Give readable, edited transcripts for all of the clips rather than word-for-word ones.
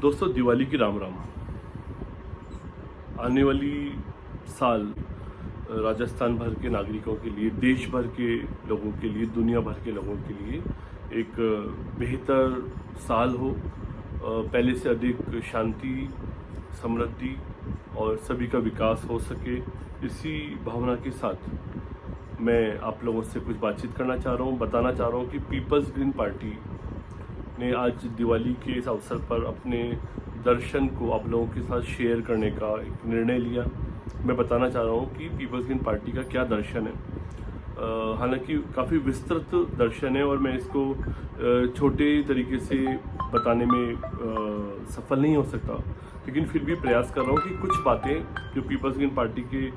दोस्तों, दिवाली की राम राम। आने वाली साल राजस्थान भर के नागरिकों के लिए, देश भर के लोगों के लिए, दुनिया भर के लोगों के लिए एक बेहतर साल हो। पहले से अधिक शांति, समृद्धि और सभी का विकास हो सके, इसी भावना के साथ मैं आप लोगों से कुछ बातचीत करना चाह रहा हूँ। बताना चाह रहा हूँ कि पीपल्स ग्रीन पार्टी ने आज दिवाली के इस अवसर पर अपने दर्शन को आप लोगों के साथ शेयर करने का एक निर्णय लिया। मैं बताना चाह रहा हूँ कि पीपल्स ग्रीन पार्टी का क्या दर्शन है। हालांकि काफ़ी विस्तृत दर्शन है और मैं इसको छोटे तरीके से बताने में सफल नहीं हो सकता, लेकिन फिर भी प्रयास कर रहा हूँ कि कुछ बातें जो पीपल्स ग्रीन पार्टी के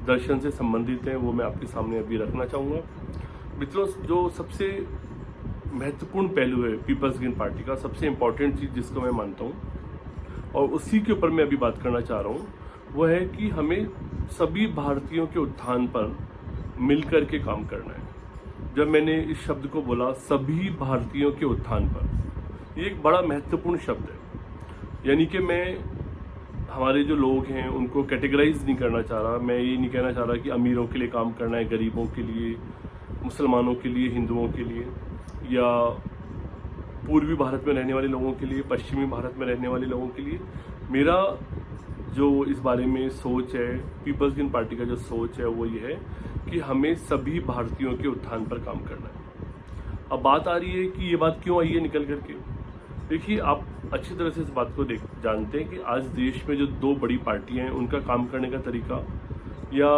दर्शन से संबंधित हैं वो मैं आपके सामने अभी रखना चाहूँगा। मित्रों, जो सबसे महत्वपूर्ण पहलू है पीपल्स ग्रीन पार्टी का, सबसे इम्पॉर्टेंट चीज़ जिसको मैं मानता हूँ और उसी के ऊपर मैं अभी बात करना चाह रहा हूँ, वह है कि हमें सभी भारतीयों के उत्थान पर मिलकर के काम करना है। जब मैंने इस शब्द को बोला, सभी भारतीयों के उत्थान पर, ये एक बड़ा महत्वपूर्ण शब्द है। यानी कि मैं हमारे जो लोग हैं उनको कैटेगराइज नहीं करना चाह रहा। मैं ये नहीं कहना चाह रहा कि अमीरों के लिए काम करना है, गरीबों के लिए, मुसलमानों के लिए, हिंदुओं के लिए, या पूर्वी भारत में रहने वाले लोगों के लिए, पश्चिमी भारत में रहने वाले लोगों के लिए। मेरा जो इस बारे में सोच है, पीपल्स ग्रीन पार्टी का जो सोच है, वो ये है कि हमें सभी भारतीयों के उत्थान पर काम करना है। अब बात आ रही है कि ये बात क्यों आई है निकल करके। देखिए, आप अच्छी तरह से इस बात को जानते हैं कि आज देश में जो दो बड़ी पार्टियां हैं, उनका काम करने का तरीका या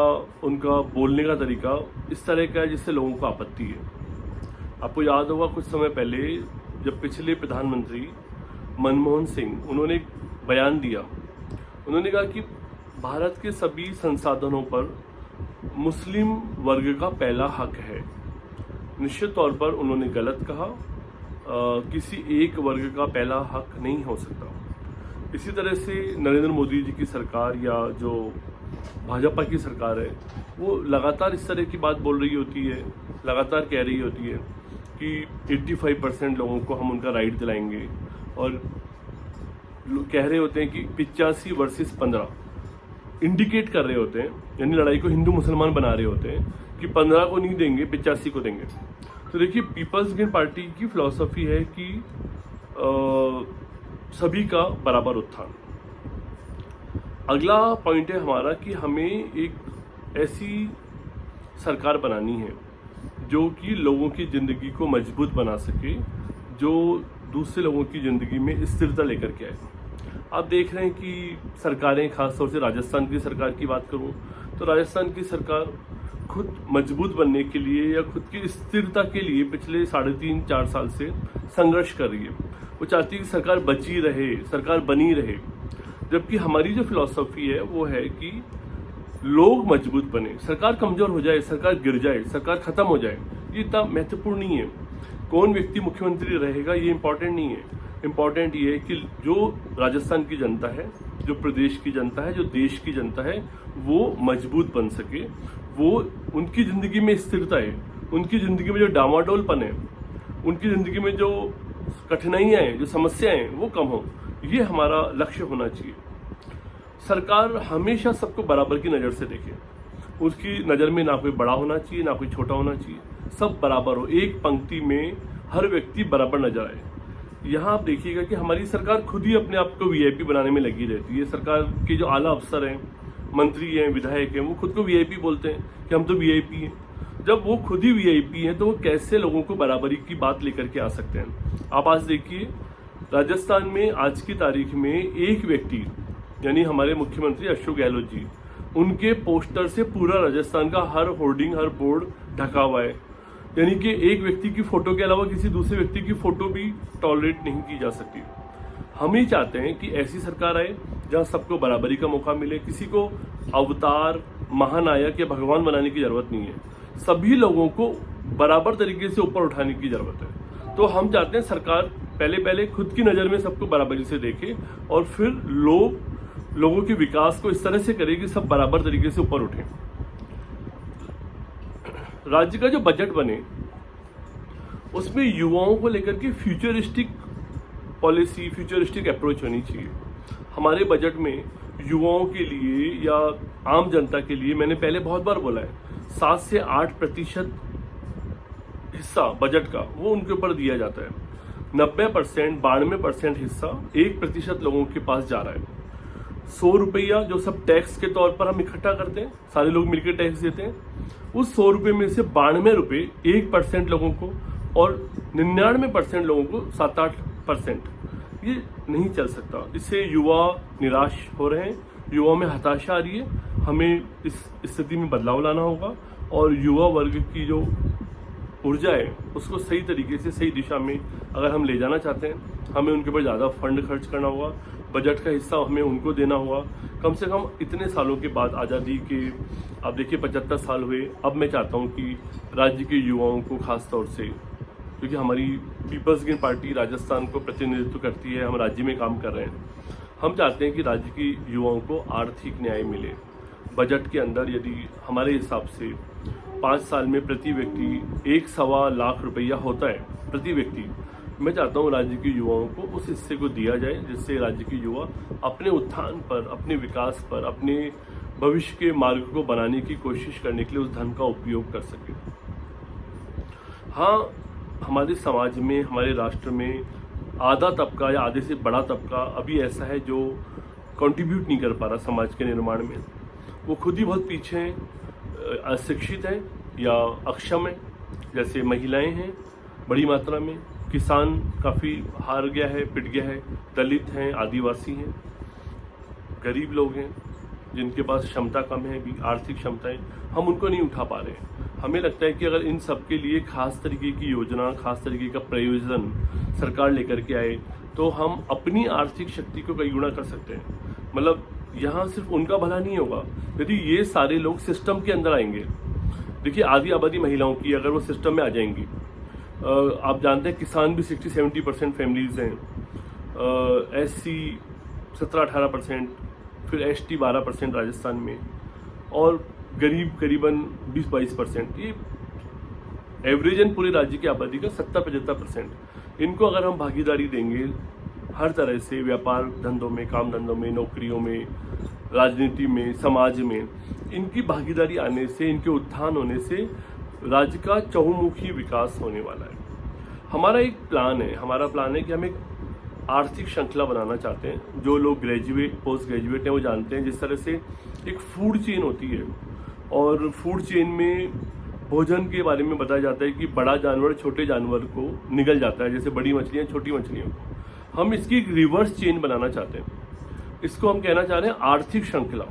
उनका बोलने का तरीका इस तरह का है जिससे लोगों को आपत्ति है। आपको याद होगा कुछ समय पहले जब पिछले प्रधानमंत्री मनमोहन सिंह, उन्होंने एक बयान दिया। उन्होंने कहा कि भारत के सभी संसाधनों पर मुस्लिम वर्ग का पहला हक है। निश्चित तौर पर उन्होंने गलत कहा। किसी एक वर्ग का पहला हक नहीं हो सकता। इसी तरह से नरेंद्र मोदी जी की सरकार या जो भाजपा की सरकार है, वो लगातार इस तरह की बात बोल रही होती है, लगातार कह रही होती है कि 85% लोगों को हम उनका राइट दिलाएंगे, और कह रहे होते हैं कि 85 वर्सेस 15 इंडिकेट कर रहे होते हैं, यानी लड़ाई को हिंदू मुसलमान बना रहे होते हैं कि 15 को नहीं देंगे, 85 को देंगे। तो देखिए, पीपल्स ग्रीन पार्टी की फिलॉसफी है कि सभी का बराबर उत्थान। अगला पॉइंट है हमारा कि हमें एक ऐसी सरकार बनानी है जो कि लोगों की ज़िंदगी को मजबूत बना सके, जो दूसरे लोगों की ज़िंदगी में स्थिरता लेकर के आए। आप देख रहे हैं कि सरकारें, खासतौर से राजस्थान की सरकार की बात करूं तो राजस्थान की सरकार खुद मजबूत बनने के लिए या खुद की स्थिरता के लिए पिछले 3.5-4 साल से संघर्ष कर रही है। वो चाहती है कि सरकार बची रहे, सरकार बनी रहे, जबकि हमारी जो फिलॉसफी है वो है कि लोग मजबूत बने। सरकार कमज़ोर हो जाए, सरकार गिर जाए, सरकार ख़त्म हो जाए, ये इतना महत्वपूर्ण नहीं है। कौन व्यक्ति मुख्यमंत्री रहेगा ये इम्पॉर्टेंट नहीं है। इम्पॉर्टेंट ये है कि जो राजस्थान की जनता है, जो प्रदेश की जनता है, जो देश की जनता है, वो मजबूत बन सके, वो उनकी ज़िंदगी में स्थिरता है, उनकी ज़िंदगी में जो डामाडोलपन है, उनकी ज़िंदगी में जो कठिनाइयाँ हैं, जो समस्याएं हैं, वो कम हो। ये हमारा लक्ष्य होना चाहिए। सरकार हमेशा सबको बराबर की नज़र से देखे। उसकी नज़र में ना कोई बड़ा होना चाहिए, ना कोई छोटा होना चाहिए, सब बराबर हो, एक पंक्ति में हर व्यक्ति बराबर नजर आए। यहाँ आप देखिएगा कि हमारी सरकार खुद ही अपने आप को वीआईपी बनाने में लगी रहती है। सरकार के जो आला अफसर हैं, मंत्री हैं, विधायक हैं, वो खुद को वीआईपी बोलते हैं कि हम तो वीआईपी हैं। जब वो खुद ही वीआईपी हैं तो वो कैसे लोगों को बराबरी की बात लेकर के आ सकते हैं। आप आज देखिए, राजस्थान में आज की तारीख में एक व्यक्ति, यानी हमारे मुख्यमंत्री अशोक गहलोत जी, उनके पोस्टर से पूरा राजस्थान का हर होर्डिंग, हर बोर्ड ढका हुआ है। यानी कि एक व्यक्ति की फोटो के अलावा किसी दूसरे व्यक्ति की फोटो भी टॉलरेट नहीं की जा सकती। हम ही चाहते हैं कि ऐसी सरकार आए जहां सबको बराबरी का मौका मिले। किसी को अवतार, महानायक या भगवान बनाने की जरूरत नहीं है। सभी लोगों को बराबर तरीके से ऊपर उठाने की जरूरत है। तो हम चाहते हैं सरकार पहले खुद की नज़र में सबको बराबरी से देखे और फिर लोगों के विकास को इस तरह से करे कि सब बराबर तरीके से ऊपर उठें। राज्य का जो बजट बने उसमें युवाओं को लेकर के फ्यूचरिस्टिक पॉलिसी फ्यूचरिस्टिक अप्रोच होनी चाहिए। हमारे बजट में युवाओं के लिए या आम जनता के लिए, मैंने पहले बहुत बार बोला है, 7 से 8% हिस्सा बजट का वो उनके ऊपर दिया जाता है। 90% 92% हिस्सा 1% लोगों के पास जा रहा है। 100 रुपया जो सब टैक्स के तौर पर हम इकट्ठा करते हैं, सारे लोग मिलकर टैक्स देते हैं, उस 100 रुपये में से 92 रुपये 1% लोगों को और 99% लोगों को 7-8%। ये नहीं चल सकता। इससे युवा निराश हो रहे हैं, युवाओं में हताशा आ रही है। हमें इस स्थिति में बदलाव लाना होगा और युवा वर्ग की जो ऊर्जा है उसको सही तरीके से सही दिशा में अगर हम ले जाना चाहते हैं, हमें उनके ऊपर ज़्यादा फंड खर्च करना होगा। बजट का हिस्सा हमें उनको देना होगा। कम से कम इतने सालों के बाद आज़ादी के, आप देखिए 75 साल हुए। अब मैं चाहता हूँ कि राज्य के युवाओं को खास तौर से, क्योंकि हमारी पीपल्स ग्रीन पार्टी राजस्थान को प्रतिनिधित्व करती है, हम राज्य में काम कर रहे हैं, हम चाहते हैं कि राज्य के युवाओं को आर्थिक न्याय मिले। बजट के अंदर यदि हमारे हिसाब से 5 साल में प्रति व्यक्ति 1-1.25 लाख रुपया होता है प्रति व्यक्ति, मैं चाहता हूँ राज्य के युवाओं को उस हिस्से को दिया जाए, जिससे राज्य के युवा अपने उत्थान पर, अपने विकास पर, अपने भविष्य के मार्ग को बनाने की कोशिश करने के लिए उस धन का उपयोग कर सके। हाँ, हमारे समाज में, हमारे राष्ट्र में आधा तबका या आधे से बड़ा तबका अभी ऐसा है जो कंट्रीब्यूट नहीं कर पा रहा समाज के निर्माण में। वो खुद ही बहुत पीछे हैं, अशिक्षित हैं या अक्षम हैं। जैसे महिलाएं हैं बड़ी मात्रा में, किसान काफ़ी हार गया है, पिट गया है, दलित हैं, आदिवासी हैं, गरीब लोग हैं जिनके पास क्षमता कम है, भी आर्थिक क्षमताएं, हम उनको नहीं उठा पा रहे हैं। हमें लगता है कि अगर इन सब के लिए खास तरीके की योजना, खास तरीके का प्रयोजन सरकार लेकर के आए तो हम अपनी आर्थिक शक्ति को कई गुना कर सकते हैं। मतलब यहाँ सिर्फ उनका भला नहीं होगा यदि ये सारे लोग सिस्टम के अंदर आएंगे। देखिए, आधी आबादी महिलाओं की अगर वो सिस्टम में आ जाएंगी, आप जानते हैं किसान भी 60-70% फैमिलीज हैं, SC 17-18%, फिर ST 12% राजस्थान में, और गरीब करीबन 20-22%। ये एवरेजन पूरे राज्य की आबादी का 70-75%। इनको अगर हम भागीदारी देंगे हर तरह से, व्यापार धंधों में, काम धंधों में, नौकरियों में, राजनीति में, समाज में, इनकी भागीदारी आने से, इनके उत्थान होने से राज्य का चहुमुखी विकास होने वाला है। हमारा एक प्लान है, हमारा प्लान है कि हम एक आर्थिक श्रृंखला बनाना चाहते हैं। जो लोग ग्रेजुएट, पोस्ट ग्रेजुएट हैं वो जानते हैं जिस तरह से एक फूड चेन होती है, और फूड चेन में भोजन के बारे में बताया जाता है कि बड़ा जानवर छोटे जानवर को निगल जाता है, जैसे बड़ी मछलियाँ छोटी मछलियों को। हम इसकी एक रिवर्स चेन बनाना चाहते हैं। इसको हम कहना चाह रहे हैं आर्थिक श्रृंखला,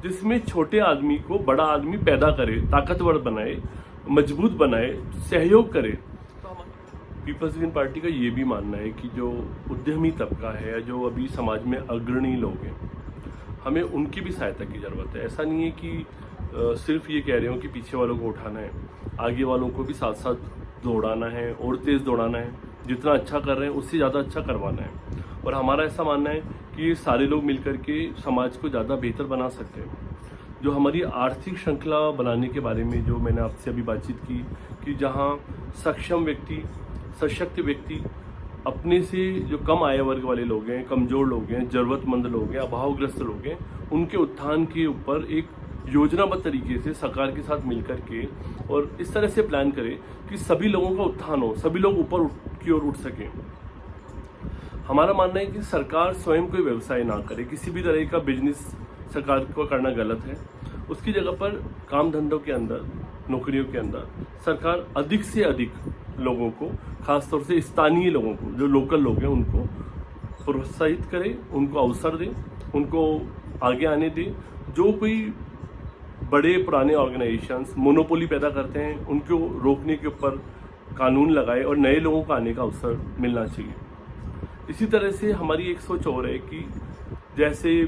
जिसमें छोटे आदमी को बड़ा आदमी पैदा करे, ताकतवर बनाए, मजबूत बनाए, सहयोग करे। पीपल्स ग्रीन पार्टी का ये भी मानना है कि जो उद्यमी तबका है, जो अभी समाज में अग्रणी लोग हैं, हमें उनकी भी सहायता की ज़रूरत है। ऐसा नहीं है कि सिर्फ ये कह रहे हो कि पीछे वालों को उठाना है, आगे वालों को भी साथ साथ दौड़ाना है और तेज़ दौड़ाना है। जितना अच्छा कर रहे हैं उससे ज़्यादा अच्छा करवाना है। और हमारा ऐसा मानना है कि सारे लोग मिलकर के समाज को ज़्यादा बेहतर बना सकते हैं। जो हमारी आर्थिक श्रृंखला बनाने के बारे में जो मैंने आपसे अभी बातचीत की, कि जहाँ सक्षम व्यक्ति, सशक्त व्यक्ति अपने से, जो कम आय वर्ग वाले लोग हैं, कमज़ोर लोग हैं, ज़रूरतमंद लोग हैं, अभावग्रस्त लोग हैं, उनके उत्थान के ऊपर एक योजनाबद्ध तरीके से सरकार के साथ मिलकर के और इस तरह से प्लान करें कि सभी लोगों का उत्थान हो, सभी लोग ऊपर की ओर उठ सकें। हमारा मानना है कि सरकार स्वयं कोई व्यवसाय ना करे, किसी भी तरह का बिजनेस सरकार को करना गलत है। उसकी जगह पर काम धंधों के अंदर, नौकरियों के अंदर सरकार अधिक से अधिक लोगों को, खासतौर से स्थानीय लोगों को, जो लोकल लोग हैं, उनको प्रोत्साहित करे, उनको अवसर दे, उनको आगे आने दे। जो कोई बड़े पुराने ऑर्गेनाइजेशंस मोनोपोली पैदा करते हैं, उनको रोकने के ऊपर कानून लगाए और नए लोगों को आने का अवसर मिलना चाहिए। इसी तरह से हमारी एक सोच और है कि जैसे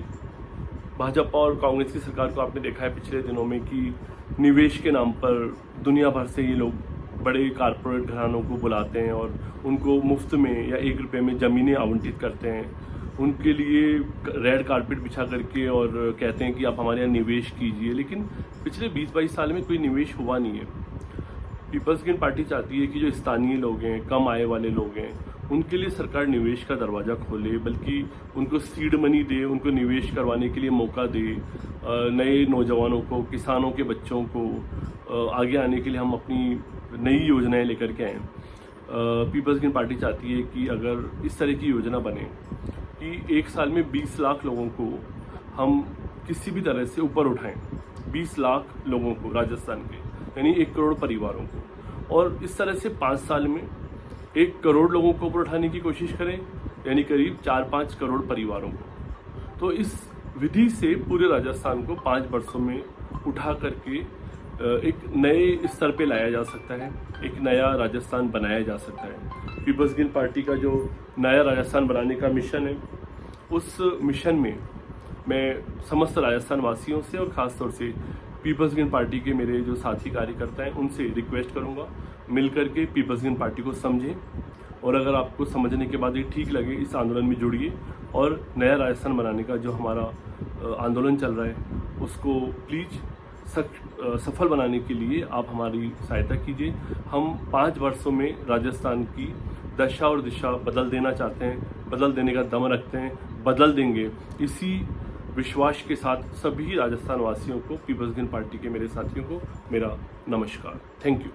भाजपा और कांग्रेस की सरकार को आपने देखा है पिछले दिनों में कि निवेश के नाम पर दुनिया भर से ये लोग बड़े कारपोरेट घरानों को बुलाते हैं और उनको मुफ्त में या 1 रुपये में ज़मीनें आवंटित करते हैं, उनके लिए रेड कारपेट बिछा करके और कहते हैं कि आप हमारे यहाँ निवेश कीजिए। लेकिन पिछले 20-22 साल में कोई निवेश हुआ नहीं है। पीपल्स ग्रीन पार्टी चाहती है कि जो स्थानीय लोग हैं, कम आय वाले लोग हैं, उनके लिए सरकार निवेश का दरवाज़ा खोले, बल्कि उनको सीड मनी दे, उनको निवेश करवाने के लिए मौका दे। नए नौजवानों को, किसानों के बच्चों को आगे आने के लिए हम अपनी नई योजनाएं लेकर के आएँ। पीपल्स ग्रीन पार्टी चाहती है कि अगर इस तरह की योजना बने कि एक साल में 20 लाख लोगों को हम किसी भी तरह से ऊपर उठाएं, 20 लाख लोगों को राजस्थान के, यानी 1 करोड़ परिवारों को, और इस तरह से 5 साल में 1 करोड़ लोगों को ऊपर उठाने की कोशिश करें, यानी करीब 4-5 करोड़ परिवारों को। तो इस विधि से पूरे राजस्थान को 5 वर्षों में उठा करके एक नए स्तर पे लाया जा सकता है, एक नया राजस्थान बनाया जा सकता है। पीपल्स ग्रीन पार्टी का जो नया राजस्थान बनाने का मिशन है, उस मिशन में मैं समस्त राजस्थान वासियों से और ख़ास तौर से पीपल्स ग्रीन पार्टी के मेरे जो साथी कार्यकर्ता हैं उनसे रिक्वेस्ट करूंगा, मिलकर के पीपल्स ग्रीन पार्टी को समझें, और अगर आपको समझने के बाद ये ठीक लगे, इस आंदोलन में जुड़िए और नया राजस्थान बनाने का जो हमारा आंदोलन चल रहा है उसको प्लीज़ सफल बनाने के लिए आप हमारी सहायता कीजिए। हम 5 वर्षों में राजस्थान की दशा और दिशा बदल देना चाहते हैं, बदल देने का दम रखते हैं, बदल देंगे। इसी विश्वास के साथ सभी राजस्थान वासियों को, पीपल्स ग्रीन पार्टी के मेरे साथियों को मेरा नमस्कार। Thank you.